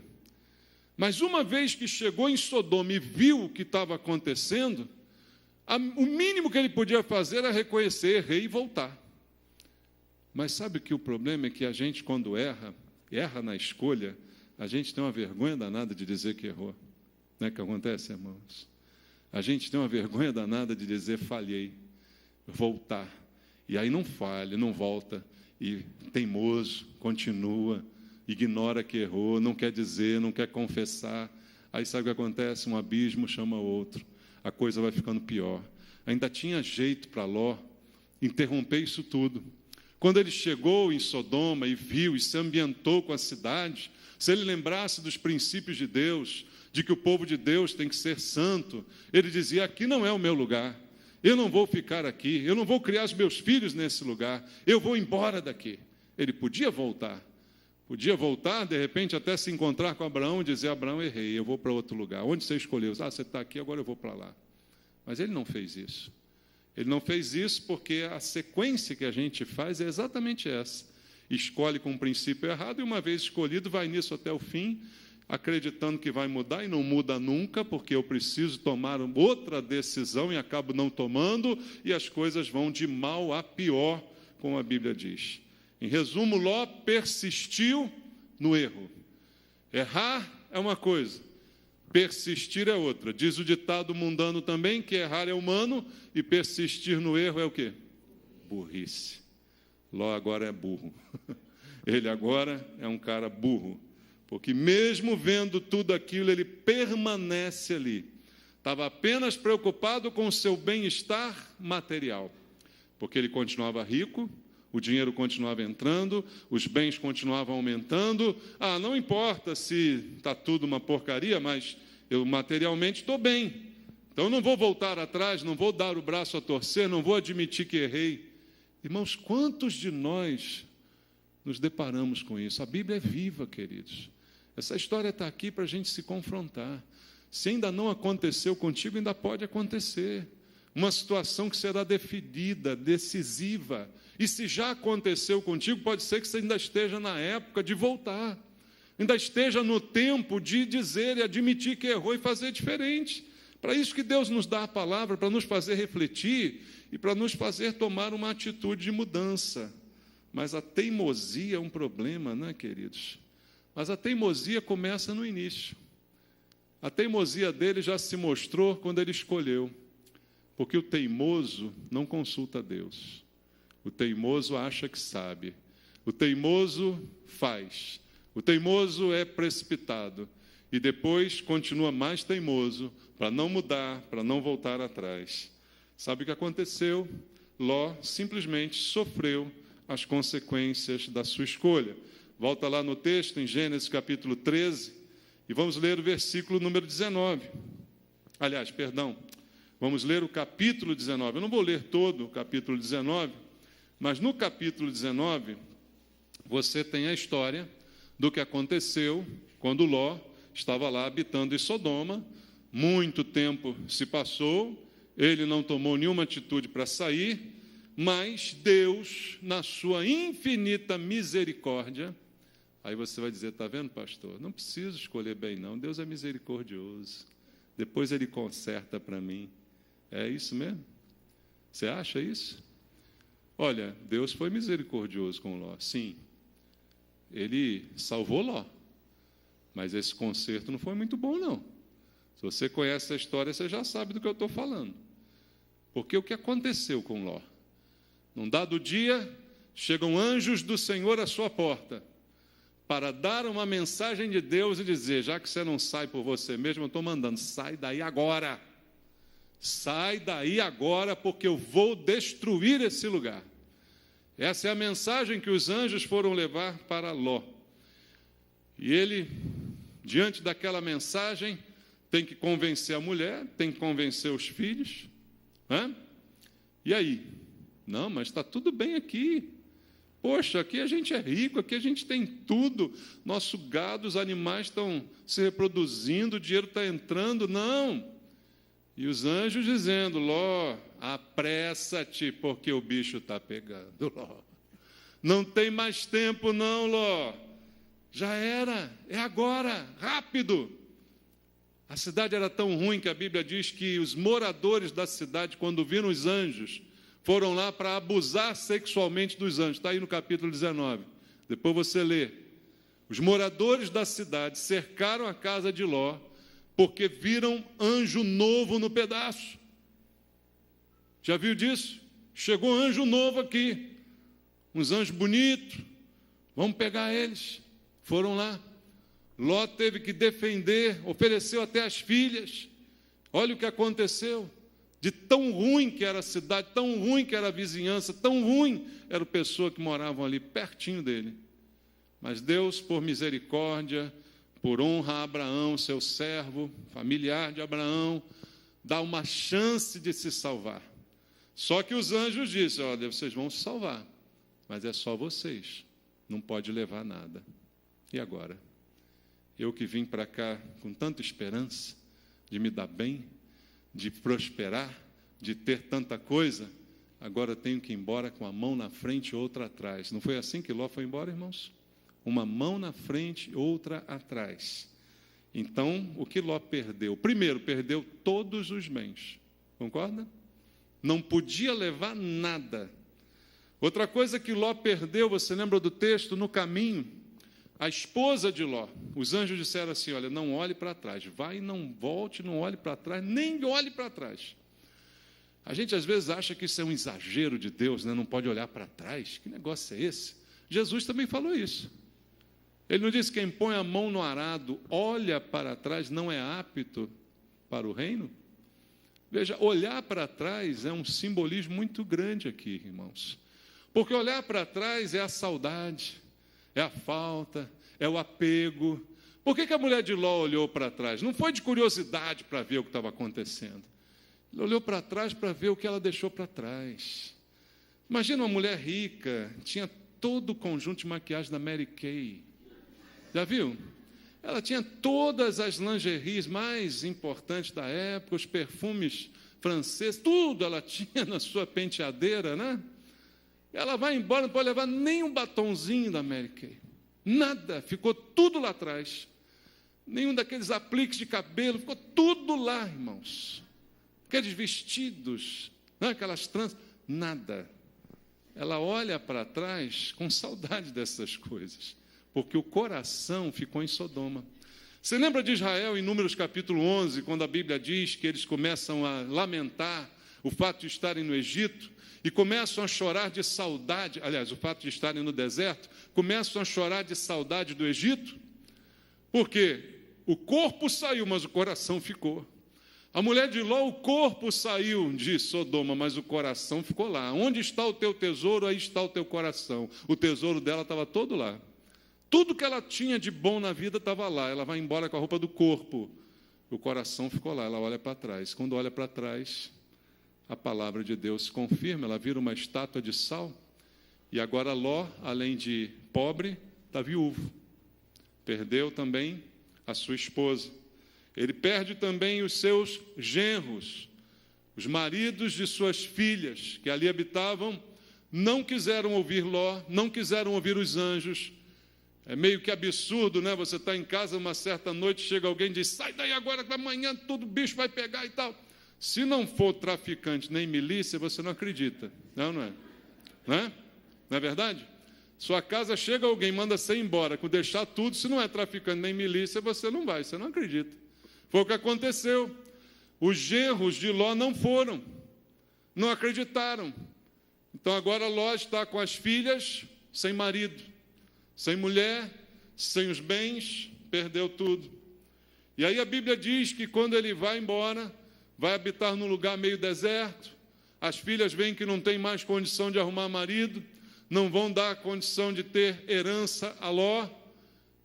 mas uma vez que chegou em Sodoma e viu o que estava acontecendo, o mínimo que ele podia fazer era reconhecer, errei e voltar. Mas sabe que o problema é que a gente, quando erra na escolha, a gente tem uma vergonha danada de dizer que errou. Não é que acontece, irmãos? A gente tem uma vergonha danada de dizer falhei, voltar. E aí não falha, não volta, e teimoso, continua, ignora que errou, não quer dizer, não quer confessar. Aí sabe o que acontece? Um abismo chama outro, a coisa vai ficando pior. Ainda tinha jeito para Ló interromper isso tudo. Quando ele chegou em Sodoma e viu e se ambientou com a cidade, se ele lembrasse dos princípios de Deus, de que o povo de Deus tem que ser santo, ele dizia: aqui não é o meu lugar, eu não vou ficar aqui, eu não vou criar os meus filhos nesse lugar, eu vou embora daqui. Ele podia voltar, de repente, até se encontrar com Abraão e dizer: Abraão, errei, eu vou para outro lugar. Onde você escolheu? Você está aqui, agora eu vou para lá. Mas ele não fez isso. Ele não fez isso porque a sequência que a gente faz é exatamente essa. Escolhe com um princípio errado e, uma vez escolhido, vai nisso até o fim, acreditando que vai mudar e não muda nunca, porque eu preciso tomar outra decisão e acabo não tomando, e as coisas vão de mal a pior, como a Bíblia diz. Em resumo, Ló persistiu no erro. Errar é uma coisa, persistir é outra. Diz o ditado mundano também que errar é humano e persistir no erro é o quê? Burrice. Ló agora é burro. Ele agora é um cara burro, porque mesmo vendo tudo aquilo, ele permanece ali. Estava apenas preocupado com o seu bem-estar material, porque ele continuava rico, o dinheiro continuava entrando, os bens continuavam aumentando. Não importa se está tudo uma porcaria, mas eu materialmente estou bem. Então eu não vou voltar atrás, não vou dar o braço a torcer, não vou admitir que errei. Irmãos, quantos de nós nos deparamos com isso? A Bíblia é viva, queridos. Essa história está aqui para a gente se confrontar. Se ainda não aconteceu contigo, ainda pode acontecer. Uma situação que será definida, decisiva. E se já aconteceu contigo, pode ser que você ainda esteja na época de voltar. Ainda esteja no tempo de dizer e admitir que errou e fazer diferente. Para isso que Deus nos dá a palavra, para nos fazer refletir e para nos fazer tomar uma atitude de mudança. Mas a teimosia é um problema, não é, queridos? Mas a teimosia começa no início. A teimosia dele já se mostrou quando ele escolheu. Porque o teimoso não consulta Deus. O teimoso acha que sabe. O teimoso faz. O teimoso é precipitado. E depois continua mais teimoso para não mudar, para não voltar atrás. Sabe o que aconteceu? Ló simplesmente sofreu as consequências da sua escolha. Volta lá no texto, em Gênesis capítulo 13, e vamos ler o versículo número 19. Vamos ler o capítulo 19. Eu não vou ler todo o capítulo 19, mas no capítulo 19, você tem a história do que aconteceu quando Ló estava lá habitando em Sodoma. Muito tempo se passou, ele não tomou nenhuma atitude para sair, mas Deus, na sua infinita misericórdia, aí você vai dizer, está vendo, pastor? Não preciso escolher bem, não. Deus é misericordioso. Depois Ele conserta para mim. É isso mesmo? Você acha isso? Olha, Deus foi misericordioso com Ló. Sim, Ele salvou Ló. Mas esse conserto não foi muito bom, não. Se você conhece a história, você já sabe do que eu estou falando. Porque o que aconteceu com Ló? Num dado dia, chegam anjos do Senhor à sua porta para dar uma mensagem de Deus e dizer, já que você não sai por você mesmo, eu estou mandando, sai daí agora. Sai daí agora, porque eu vou destruir esse lugar. Essa é a mensagem que os anjos foram levar para Ló. E ele, diante daquela mensagem, tem que convencer a mulher, tem que convencer os filhos. E aí? Não, mas está tudo bem aqui. Poxa, aqui a gente é rico, aqui a gente tem tudo. Nosso gado, os animais estão se reproduzindo, o dinheiro está entrando. Não. E os anjos dizendo, Ló, apressa-te, porque o bicho está pegando, Ló. Não tem mais tempo não, Ló. Já era, é agora, rápido. A cidade era tão ruim que a Bíblia diz que os moradores da cidade, quando viram os anjos, foram lá para abusar sexualmente dos anjos. Está aí no capítulo 19. Depois você lê. Os moradores da cidade cercaram a casa de Ló, porque viram anjo novo no pedaço. Já viu disso? Chegou anjo novo aqui. Uns anjos bonitos. Vamos pegar eles. Foram lá. Ló teve que defender, ofereceu até as filhas. Olha o que aconteceu. De tão ruim que era a cidade, tão ruim que era a vizinhança, tão ruim era a pessoa que moravam ali pertinho dele. Mas Deus, por misericórdia, por honra a Abraão, seu servo, familiar de Abraão, dá uma chance de se salvar. Só que os anjos disseram, olha, vocês vão se salvar, mas é só vocês, não pode levar nada. E agora? Eu que vim para cá com tanta esperança de me dar bem, de prosperar, de ter tanta coisa, agora tenho que ir embora com a mão na frente e outra atrás. Não foi assim que Ló foi embora, irmãos? Uma mão na frente e outra atrás. Então, o que Ló perdeu? Primeiro, perdeu todos os bens. Concorda? Não podia levar nada. Outra coisa que Ló perdeu, você lembra do texto? No caminho, a esposa de Ló, os anjos disseram assim, olha, não olhe para trás, vai, não volte, não olhe para trás, nem olhe para trás. A gente às vezes acha que isso é um exagero de Deus, né? Não pode olhar para trás, que negócio é esse? Jesus também falou isso. Ele não disse, quem põe a mão no arado, olha para trás, não é apto para o reino? Veja, olhar para trás é um simbolismo muito grande aqui, irmãos. Porque olhar para trás é a saudade, é a falta, é o apego. Por que a mulher de Ló olhou para trás? Não foi de curiosidade para ver o que estava acontecendo. Ela olhou para trás para ver o que ela deixou para trás. Imagina uma mulher rica, tinha todo o conjunto de maquiagem da Mary Kay. Já viu? Ela tinha todas as lingeries mais importantes da época, os perfumes franceses, tudo ela tinha na sua penteadeira, né? Ela vai embora, não pode levar nem um batonzinho da Mary Kay. Nada, ficou tudo lá atrás. Nenhum daqueles apliques de cabelo, ficou tudo lá, irmãos. Aqueles vestidos, né? Aquelas tranças, nada. Ela olha para trás com saudade dessas coisas, porque o coração ficou em Sodoma. Você lembra de Israel em Números capítulo 11, quando a Bíblia diz que eles começam a lamentar o fato de estarem no Egito e começam a chorar de saudade, aliás, o fato de estarem no deserto, começam a chorar de saudade do Egito? Porque o corpo saiu, mas o coração ficou. A mulher de Ló, o corpo saiu de Sodoma, mas o coração ficou lá. Onde está o teu tesouro, aí está o teu coração. O tesouro dela estava todo lá. Tudo que ela tinha de bom na vida estava lá. Ela vai embora com a roupa do corpo. O coração ficou lá, ela olha para trás. Quando olha para trás, a palavra de Deus se confirma, ela vira uma estátua de sal. E agora Ló, além de pobre, está viúvo. perdeu também a sua esposa. Ele perde também os seus genros, os maridos de suas filhas, que ali habitavam, não quiseram ouvir Ló, não quiseram ouvir os anjos. É meio que absurdo, né? Você está em casa, uma certa noite, chega alguém e diz, sai daí agora, que amanhã todo bicho vai pegar e tal. Se não for traficante nem milícia, você não acredita. Não é? Não é? Não é verdade? Sua casa chega alguém, manda você ir embora, com deixar tudo, se não é traficante nem milícia, você não vai, você não acredita. Foi o que aconteceu. Os genros de Ló não foram, não acreditaram. Então agora Ló está com as filhas, sem marido, sem mulher, sem os bens, perdeu tudo. E aí a Bíblia diz que quando ele vai embora, vai habitar num lugar meio deserto, as filhas veem que não tem mais condição de arrumar marido, não vão dar condição de ter herança a Ló,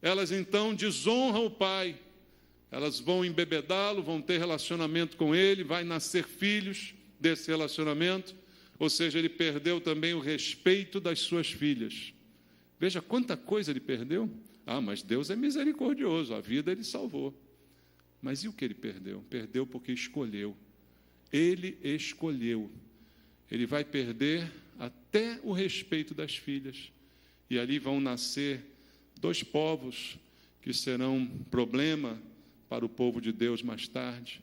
elas então desonram o pai, elas vão embebedá-lo, vão ter relacionamento com ele, vai nascer filhos desse relacionamento, ou seja, ele perdeu também o respeito das suas filhas. Veja quanta coisa ele perdeu. Ah, mas Deus é misericordioso, a vida ele salvou. Mas e o que ele perdeu? Perdeu porque escolheu. Ele escolheu. Ele vai perder até o respeito das filhas. E ali vão nascer dois povos que serão problema para o povo de Deus mais tarde.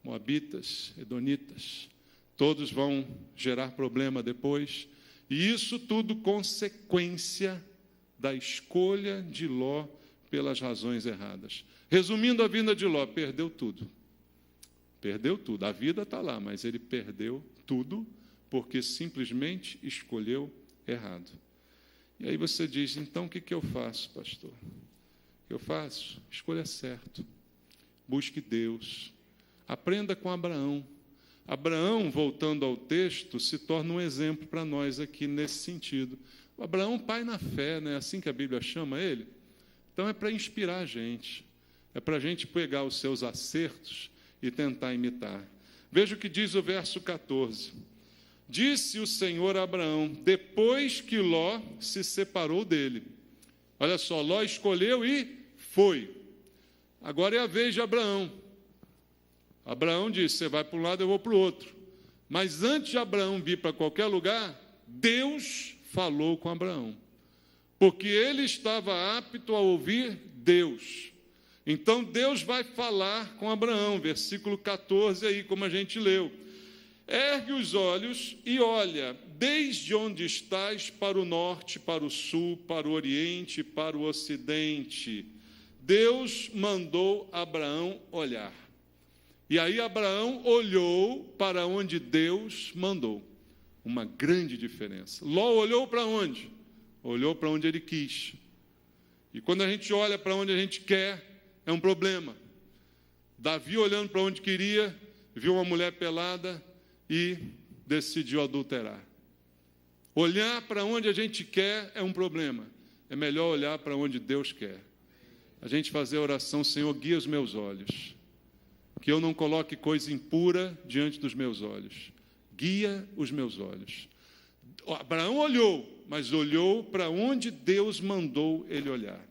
Moabitas, edonitas. Todos vão gerar problema depois. E isso tudo consequência da escolha de Ló pelas razões erradas. Resumindo a vida de Ló, perdeu tudo. Perdeu tudo. A vida está lá, mas ele perdeu tudo porque simplesmente escolheu errado. E aí você diz, então o que eu faço, pastor? O que eu faço? Escolha certo. Busque Deus. Aprenda com Abraão. Abraão, voltando ao texto, se torna um exemplo para nós aqui nesse sentido. O Abraão, pai na fé, né? Assim que a Bíblia chama ele. Então é para inspirar a gente. É para a gente pegar os seus acertos e tentar imitar. Veja o que diz o verso 14. Disse o Senhor a Abraão, depois que Ló se separou dele. Olha só, Ló escolheu e foi. Agora é a vez de Abraão. Abraão disse, você vai para um lado, eu vou para o outro. Mas antes de Abraão vir para qualquer lugar, Deus falou com Abraão. Porque ele estava apto a ouvir Deus. Então Deus vai falar com Abraão, versículo 14 aí, como a gente leu. Ergue os olhos e olha, desde onde estás para o norte, para o sul, para o oriente, para o ocidente. Deus mandou Abraão olhar. E aí Abraão olhou para onde Deus mandou. Uma grande diferença. Ló olhou para onde? Olhou para onde ele quis. E quando a gente olha para onde a gente quer, é um problema. Davi, olhando para onde queria, viu uma mulher pelada e decidiu adulterar. Olhar para onde a gente quer é um problema. É melhor olhar para onde Deus quer. A gente fazer a oração, Senhor, guia os meus olhos. Que eu não coloque coisa impura diante dos meus olhos. Guia os meus olhos. Abraão olhou, mas olhou para onde Deus mandou ele olhar.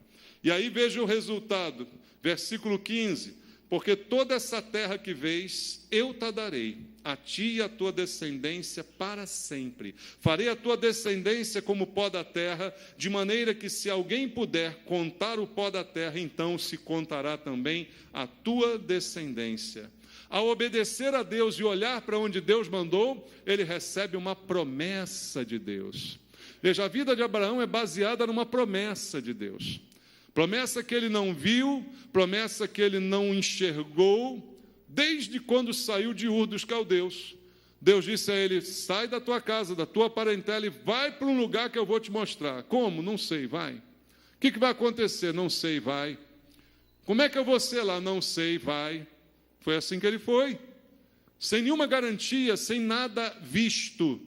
E aí veja o resultado, versículo 15. Porque toda essa terra que vês, eu te darei, a ti e a tua descendência para sempre. Farei a tua descendência como o pó da terra, de maneira que se alguém puder contar o pó da terra, então se contará também a tua descendência. Ao obedecer a Deus e olhar para onde Deus mandou, ele recebe uma promessa de Deus. Veja, a vida de Abraão é baseada numa promessa de Deus. Promessa que ele não viu, promessa que ele não enxergou, desde quando saiu de Ur dos Caldeus. Deus disse a ele, sai da tua casa, da tua parentela e vai para um lugar que eu vou te mostrar. Como? Não sei, vai. O que vai acontecer? Não sei, vai. Como é que eu vou ser lá? Não sei, vai. Foi assim que ele foi. Sem nenhuma garantia, sem nada visto.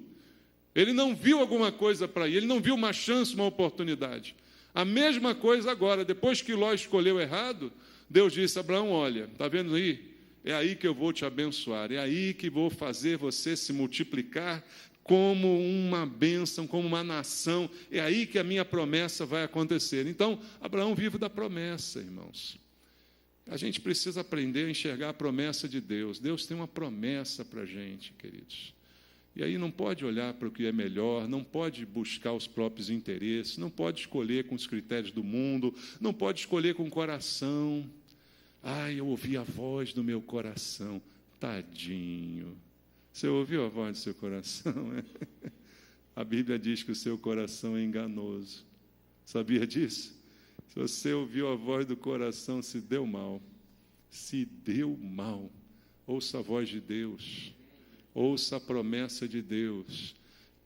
Ele não viu alguma coisa para ir, ele não viu uma chance, uma oportunidade. A mesma coisa agora, depois que Ló escolheu errado, Deus disse a Abraão, olha, está vendo aí? É aí que eu vou te abençoar, é aí que vou fazer você se multiplicar como uma bênção, como uma nação. É aí que a minha promessa vai acontecer. Então, Abraão vive da promessa, irmãos. A gente precisa aprender a enxergar a promessa de Deus. Deus tem uma promessa para a gente, queridos. E aí não pode olhar para o que é melhor, não pode buscar os próprios interesses, não pode escolher com os critérios do mundo, não pode escolher com o coração. Eu ouvi a voz do meu coração. Tadinho. Você ouviu a voz do seu coração? A Bíblia diz que o seu coração é enganoso. Sabia disso? Se você ouviu a voz do coração, se deu mal. Se deu mal. Ouça a voz de Deus. Ouça a promessa de Deus.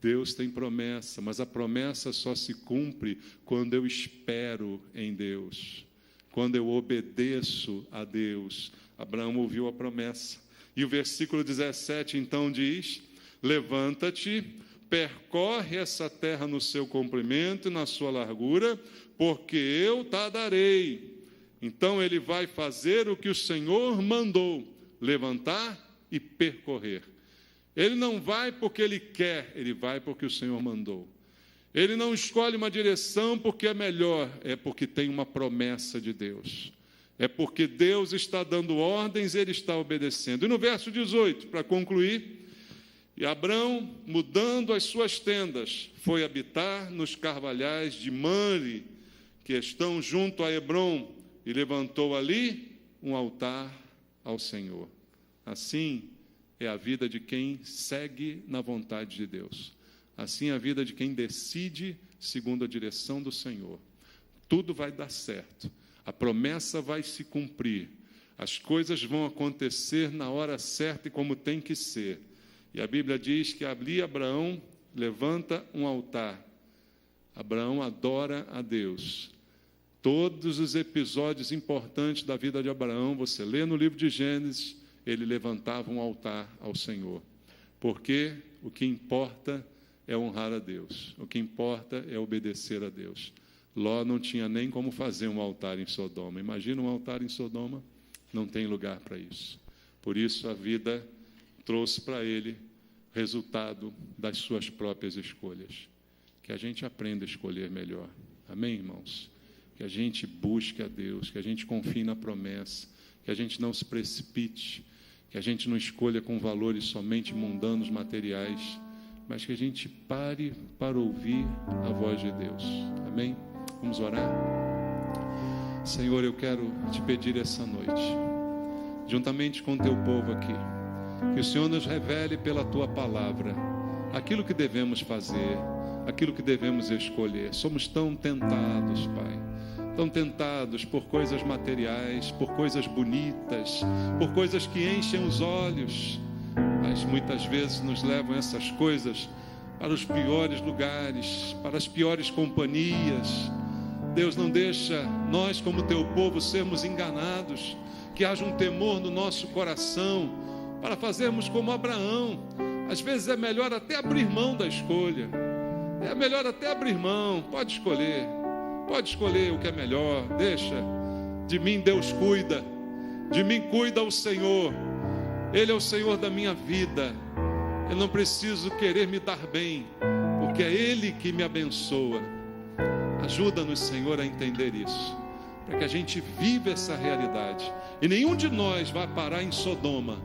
Deus tem promessa, mas a promessa só se cumpre quando eu espero em Deus. Quando eu obedeço a Deus. Abraão ouviu a promessa. E o versículo 17, então, diz: levanta-te, percorre essa terra no seu comprimento e na sua largura, porque eu te darei. Então, ele vai fazer o que o Senhor mandou, levantar e percorrer. Ele não vai porque ele quer, ele vai porque o Senhor mandou. Ele não escolhe uma direção porque é melhor, é porque tem uma promessa de Deus. É porque Deus está dando ordens e ele está obedecendo. E no verso 18, para concluir, e Abrão, mudando as suas tendas, foi habitar nos carvalhais de Mamre, que estão junto a Hebrom, e levantou ali um altar ao Senhor. Assim é a vida de quem segue na vontade de Deus. Assim é a vida de quem decide segundo a direção do Senhor. Tudo vai dar certo. A promessa vai se cumprir. As coisas vão acontecer na hora certa e como tem que ser. E a Bíblia diz que ali Abraão levanta um altar. Abraão adora a Deus. Todos os episódios importantes da vida de Abraão, você lê no livro de Gênesis, ele levantava um altar ao Senhor. Porque o que importa é honrar a Deus. O que importa é obedecer a Deus. Ló não tinha nem como fazer um altar em Sodoma. Imagina um altar em Sodoma, não tem lugar para isso. Por isso a vida trouxe para ele resultado das suas próprias escolhas. Que a gente aprenda a escolher melhor. Amém, irmãos? Que a gente busque a Deus, que a gente confie na promessa, que a gente não se precipite, que a gente não escolha com valores somente mundanos, materiais, mas que a gente pare para ouvir a voz de Deus. Amém? Vamos orar? Senhor, eu quero te pedir essa noite, juntamente com o teu povo aqui, que o Senhor nos revele pela tua palavra aquilo que devemos fazer, aquilo que devemos escolher. Somos tão tentados, Pai, tão tentados por coisas materiais, por coisas bonitas, por coisas que enchem os olhos, mas muitas vezes nos levam essas coisas para os piores lugares, para as piores companhias. Deus, não deixa nós, como teu povo, sermos enganados, que haja um temor no nosso coração, para fazermos como Abraão. Às vezes é melhor até abrir mão da escolha, é melhor até abrir mão. Pode escolher o que é melhor. Deixa, de mim Deus cuida, de mim cuida o Senhor. Ele é o Senhor da minha vida. Eu não preciso querer me dar bem, porque é Ele que me abençoa. Ajuda-nos, Senhor, a entender isso, para que a gente viva essa realidade. E nenhum de nós vai parar em Sodoma,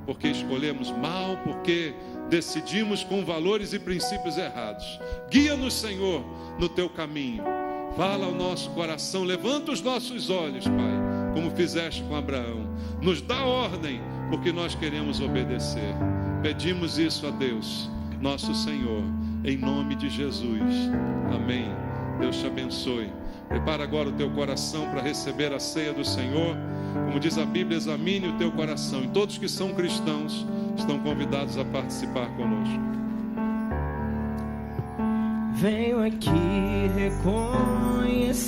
porque escolhemos mal, porque decidimos com valores e princípios errados. Guia-nos, Senhor, no teu caminho. Fala ao nosso coração, levanta os nossos olhos, Pai, como fizeste com Abraão. Nos dá ordem, porque nós queremos obedecer. Pedimos isso a Deus, nosso Senhor, em nome de Jesus. Amém. Deus te abençoe. Prepara agora o teu coração para receber a ceia do Senhor. Como diz a Bíblia, examine o teu coração. E todos que são cristãos estão convidados a participar conosco. Venho aqui reconhecer,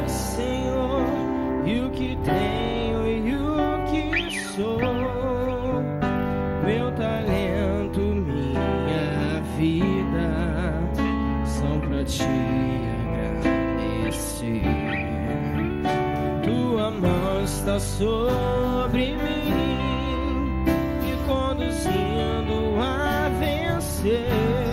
Senhor, e o que tenho e o que sou. Meu talento, minha vida são pra ti agradecer. Tua mão está sobre mim, me conduzindo a vencer.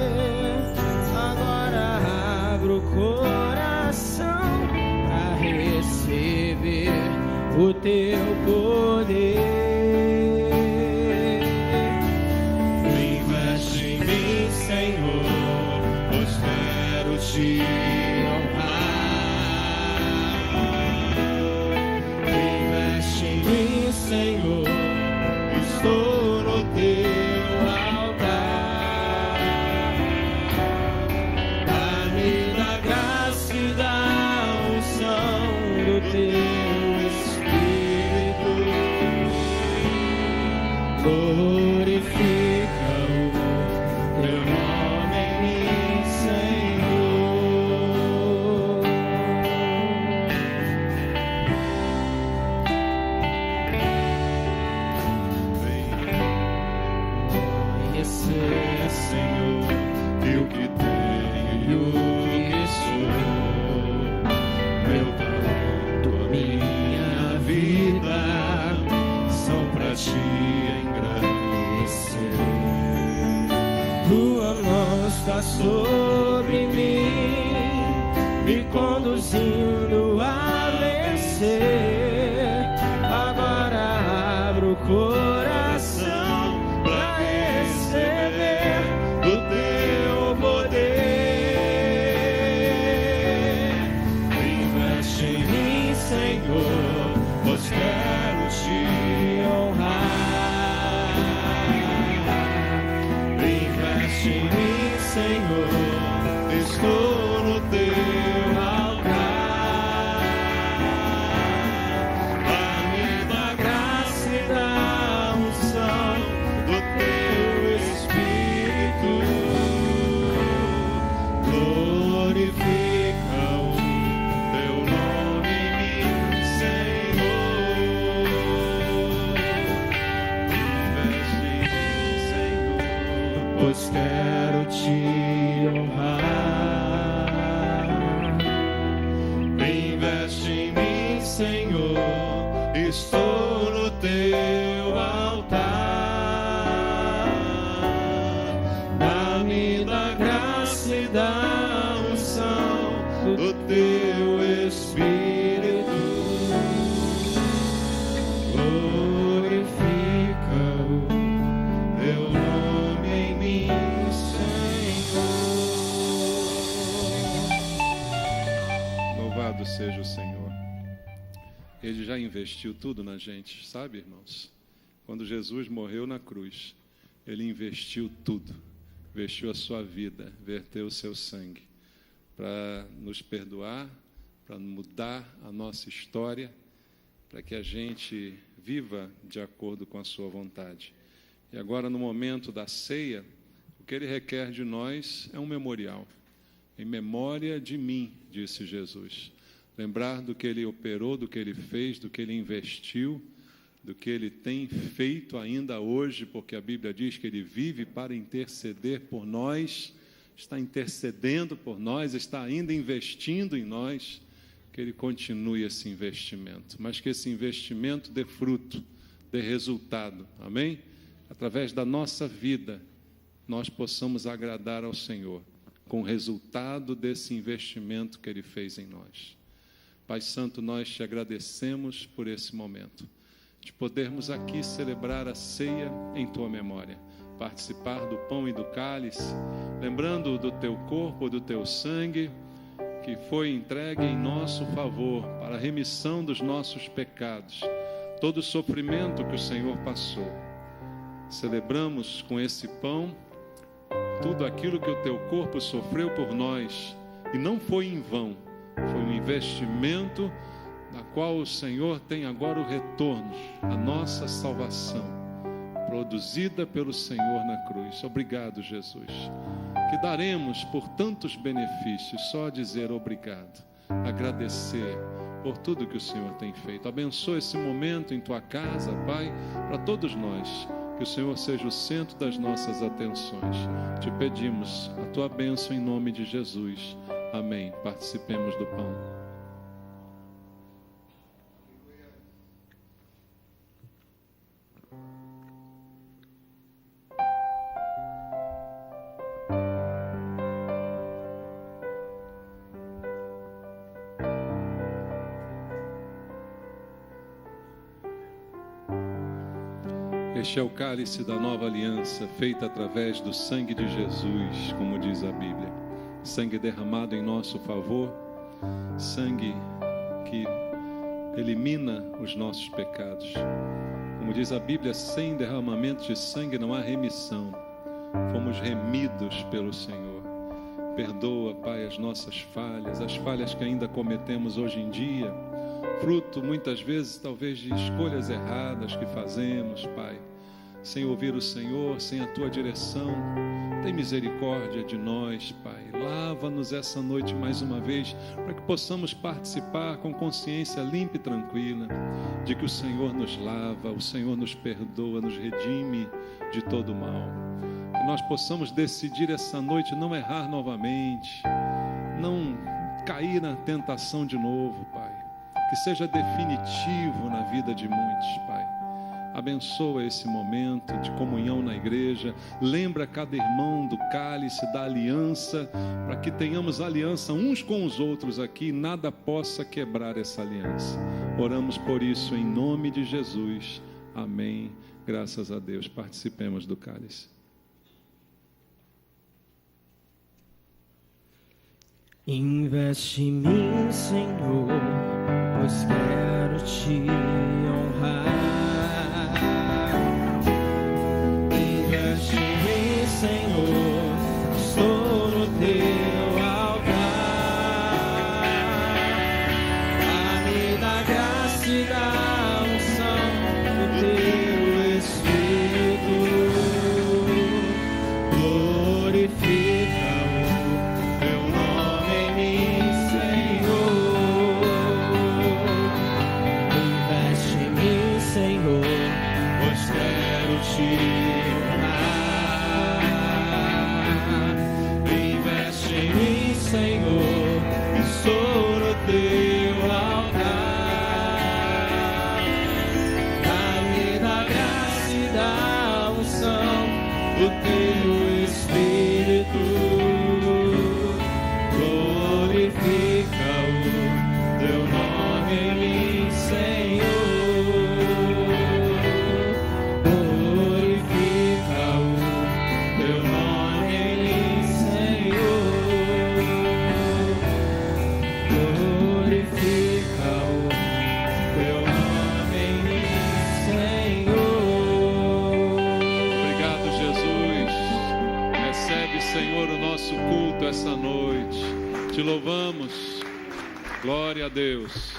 teu nome em mim, Senhor. Vem conhecer, Senhor, e o que tenho e o que sou, meu talento, a minha vida, são pra ti engrandecer. Tua mão está sobre mim, me conduzindo a vencer. Agora abro o coração pra receber o teu poder. Investe em mim, Senhor, pois quero te honrar. Investe em mim, Senhor, estou no teu altar. Dá-me da graça e da unção do teu Espírito. Glorifica o teu nome em mim, Senhor. Investe em mim, Senhor, pois quero te honrar. Investe em mim, Senhor, estou no teu altar. Dá-me da graça e da unção do teu Espírito. Glorifica o teu nome em mim, Senhor. Louvado seja o Senhor. Ele já investiu tudo na gente, sabe, irmãos? Quando Jesus morreu na cruz, Ele investiu tudo. Investiu a sua vida, verteu o seu sangue para nos perdoar, para mudar a nossa história, para que a gente viva de acordo com a sua vontade. E agora, no momento da ceia, o que Ele requer de nós é um memorial. Em memória de mim, disse Jesus. Lembrar do que Ele operou, do que Ele fez, do que Ele investiu, do que Ele tem feito ainda hoje, porque a Bíblia diz que Ele vive para interceder por nós, está intercedendo por nós, está ainda investindo em nós, que Ele continue esse investimento, mas que esse investimento dê fruto, dê resultado, amém? Através da nossa vida, nós possamos agradar ao Senhor, com o resultado desse investimento que Ele fez em nós. Pai Santo, nós te agradecemos por esse momento, de podermos aqui celebrar a ceia em Tua memória, participar do pão e do cálice, lembrando do Teu corpo, do Teu sangue, que foi entregue em nosso favor, para a remissão dos nossos pecados, todo o sofrimento que o Senhor passou. Celebramos com esse pão tudo aquilo que o Teu corpo sofreu por nós, e não foi em vão, foi um investimento da qual o Senhor tem agora o retorno, a nossa salvação, produzida pelo Senhor na cruz. Obrigado, Jesus, que daremos por tantos benefícios, só dizer obrigado, agradecer por tudo que o Senhor tem feito. Abençoa esse momento em Tua casa, Pai, para todos nós, que o Senhor seja o centro das nossas atenções. Te pedimos a Tua bênção em nome de Jesus. Amém. Participemos do pão. Este é o cálice da nova aliança, feita através do sangue de Jesus, como diz a Bíblia. Sangue derramado em nosso favor, sangue que elimina os nossos pecados. Como diz a Bíblia, sem derramamento de sangue não há remissão. Fomos remidos pelo Senhor. Perdoa, Pai, as nossas falhas, as falhas que ainda cometemos hoje em dia, fruto muitas vezes talvez de escolhas erradas que fazemos, Pai. sem ouvir o Senhor, sem a tua direção. Tem misericórdia de nós, Pai. Lava-nos essa noite mais uma vez, para que possamos participar com consciência limpa e tranquila, de que o Senhor nos lava, o Senhor nos perdoa, nos redime de todo mal. Que nós possamos decidir essa noite não errar novamente, não cair na tentação de novo, Pai. Que seja definitivo na vida de muitos, Pai. Abençoa esse momento de comunhão na igreja. Lembra cada irmão do cálice, da aliança, para que tenhamos aliança uns com os outros aqui, nada possa quebrar essa aliança. Oramos por isso em nome de Jesus. Amém. Graças a Deus. Participemos do cálice. Investe em mim, Senhor, pois quero te honrar. Investe em mim, Senhor, estou no teu altar. Dá-me da graça e da unção do teu Espírito. Glorifica te honrar. Investe em mim, Senhor, estou no teu altar. Dá-me da graça e da unção do teu Espírito. Glorifica o teu nome em mim, Senhor. Essa noite, te louvamos, glória a Deus.